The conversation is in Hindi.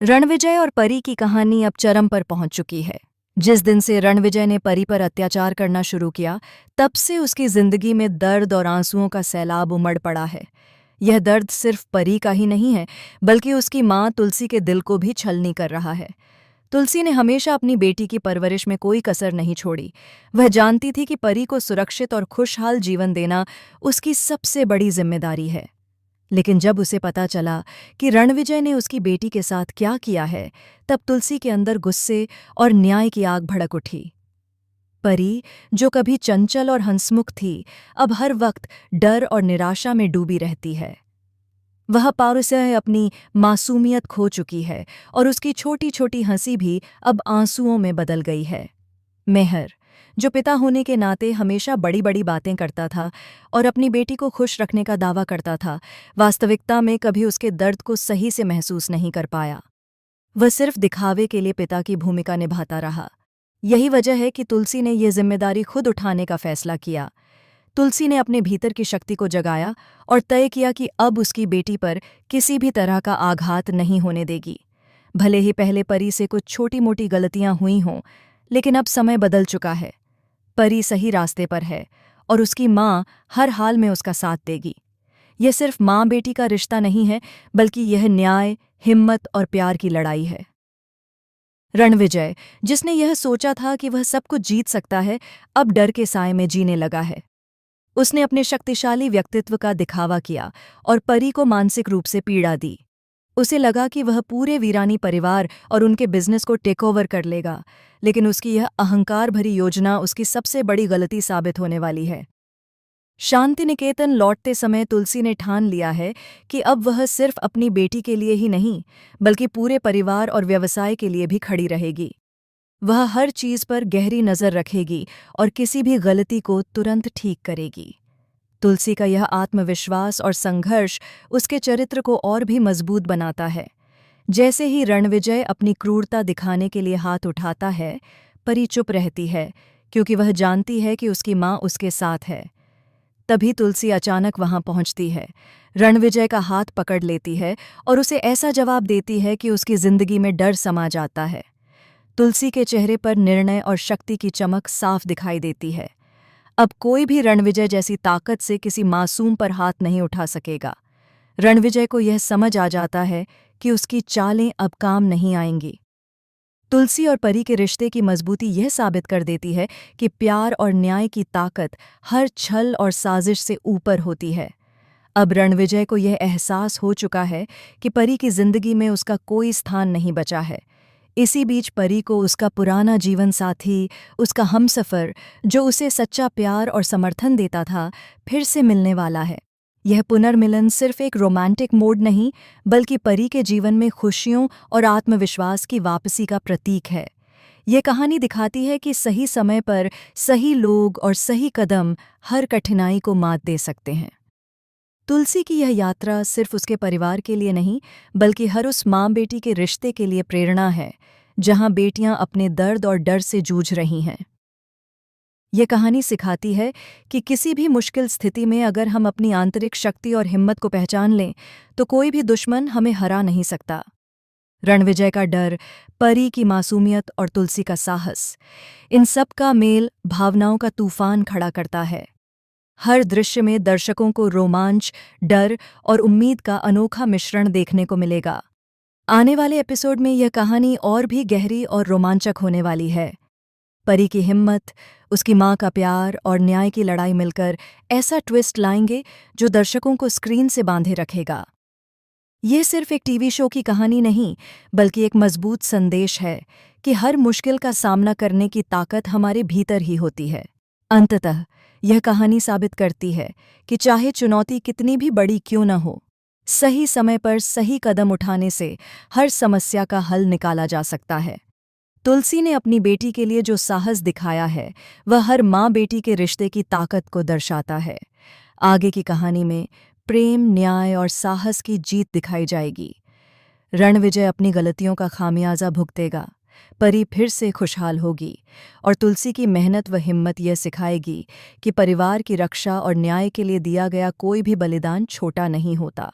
रणविजय और परी की कहानी अब चरम पर पहुंच चुकी है। जिस दिन से रणविजय ने परी पर अत्याचार करना शुरू किया, तब से उसकी जिंदगी में दर्द और आंसुओं का सैलाब उमड़ पड़ा है। यह दर्द सिर्फ परी का ही नहीं है, बल्कि उसकी मां तुलसी के दिल को भी छलनी कर रहा है। तुलसी ने हमेशा अपनी बेटी की परवरिश में कोई कसर नहीं छोड़ी। वह जानती थी कि परी को सुरक्षित और खुशहाल जीवन देना उसकी सबसे बड़ी जिम्मेदारी है। लेकिन जब उसे पता चला कि रणविजय ने उसकी बेटी के साथ क्या किया है, तब तुलसी के अंदर गुस्से और न्याय की आग भड़क उठी। परी, जो कभी चंचल और हंसमुख थी, अब हर वक्त डर और निराशा में डूबी रहती है। वह पारुसह अपनी मासूमियत खो चुकी है और उसकी छोटी छोटी हंसी भी अब आंसुओं में बदल गई है। मेहर, जो पिता होने के नाते हमेशा बड़ी बड़ी बातें करता था और अपनी बेटी को खुश रखने का दावा करता था, वास्तविकता में कभी उसके दर्द को सही से महसूस नहीं कर पाया। वह सिर्फ दिखावे के लिए पिता की भूमिका निभाता रहा। यही वजह है कि तुलसी ने यह जिम्मेदारी खुद उठाने का फैसला किया। तुलसी ने अपने भीतर की शक्ति को जगाया और तय किया कि अब उसकी बेटी पर किसी भी तरह का आघात नहीं होने देगी। भले ही पहले परी से कुछ छोटी मोटी गलतियां हुई हों, लेकिन अब समय बदल चुका है। परी सही रास्ते पर है और उसकी माँ हर हाल में उसका साथ देगी। यह सिर्फ माँ बेटी का रिश्ता नहीं है, बल्कि यह न्याय, हिम्मत और प्यार की लड़ाई है। रणविजय, जिसने यह सोचा था कि वह सब कुछ जीत सकता है, अब डर के साए में जीने लगा है। उसने अपने शक्तिशाली व्यक्तित्व का दिखावा किया और परी को मानसिक रूप से पीड़ा दी। उसे लगा कि वह पूरे वीरानी परिवार और उनके बिजनेस को टेक ओवर कर लेगा, लेकिन उसकी यह अहंकार भरी योजना उसकी सबसे बड़ी गलती साबित होने वाली है। शांति निकेतन लौटते समय तुलसी ने ठान लिया है कि अब वह सिर्फ अपनी बेटी के लिए ही नहीं, बल्कि पूरे परिवार और व्यवसाय के लिए भी खड़ी रहेगी। वह हर चीज पर गहरी नजर रखेगी और किसी भी गलती को तुरंत ठीक करेगी। तुलसी का यह आत्मविश्वास और संघर्ष उसके चरित्र को और भी मजबूत बनाता है। जैसे ही रणविजय अपनी क्रूरता दिखाने के लिए हाथ उठाता है, परी चुप रहती है, क्योंकि वह जानती है कि उसकी माँ उसके साथ है। तभी तुलसी अचानक वहां पहुंचती है, रणविजय का हाथ पकड़ लेती है और उसे ऐसा जवाब देती है कि उसकी जिंदगी में डर समा जाता है। तुलसी के चेहरे पर निर्णय और शक्ति की चमक साफ दिखाई देती है। अब कोई भी रणविजय जैसी ताकत से किसी मासूम पर हाथ नहीं उठा सकेगा। रणविजय को यह समझ आ जाता है कि उसकी चालें अब काम नहीं आएंगी। तुलसी और परी के रिश्ते की मजबूती यह साबित कर देती है कि प्यार और न्याय की ताकत हर छल और साजिश से ऊपर होती है। अब रणविजय को यह एहसास हो चुका है कि परी की जिंदगी में उसका कोई स्थान नहीं बचा है। इसी बीच परी को उसका पुराना जीवन साथी, उसका हमसफर, जो उसे सच्चा प्यार और समर्थन देता था, फिर से मिलने वाला है। यह पुनर्मिलन सिर्फ एक रोमांटिक मोड नहीं, बल्कि परी के जीवन में खुशियों और आत्मविश्वास की वापसी का प्रतीक है। यह कहानी दिखाती है कि सही समय पर सही लोग और सही कदम हर कठिनाई को मात दे सकते हैं। तुलसी की यह यात्रा सिर्फ उसके परिवार के लिए नहीं, बल्कि हर उस माँ बेटी के रिश्ते के लिए प्रेरणा है, जहाँ बेटियां अपने दर्द और डर से जूझ रही हैं। यह कहानी सिखाती है कि किसी भी मुश्किल स्थिति में अगर हम अपनी आंतरिक शक्ति और हिम्मत को पहचान लें, तो कोई भी दुश्मन हमें हरा नहीं सकता। रणविजय का डर, परी की मासूमियत और तुलसी का साहस, इन सब का मेल भावनाओं का तूफान खड़ा करता है। हर दृश्य में दर्शकों को रोमांच, डर और उम्मीद का अनोखा मिश्रण देखने को मिलेगा। आने वाले एपिसोड में यह कहानी और भी गहरी और रोमांचक होने वाली है। परी की हिम्मत, उसकी माँ का प्यार और न्याय की लड़ाई मिलकर ऐसा ट्विस्ट लाएंगे जो दर्शकों को स्क्रीन से बांधे रखेगा। ये सिर्फ एक टीवी शो की कहानी नहीं, बल्कि एक मजबूत संदेश है कि हर मुश्किल का सामना करने की ताकत हमारे भीतर ही होती है। अंततः यह कहानी साबित करती है कि चाहे चुनौती कितनी भी बड़ी क्यों न हो, सही समय पर सही कदम उठाने से हर समस्या का हल निकाला जा सकता है। तुलसी ने अपनी बेटी के लिए जो साहस दिखाया है, वह हर माँ बेटी के रिश्ते की ताकत को दर्शाता है। आगे की कहानी में प्रेम, न्याय और साहस की जीत दिखाई जाएगी। रणविजय अपनी गलतियों का खामियाजा भुगतेगा, परी फिर से खुशहाल होगी और तुलसी की मेहनत व हिम्मत यह सिखाएगी कि परिवार की रक्षा और न्याय के लिए दिया गया कोई भी बलिदान छोटा नहीं होता।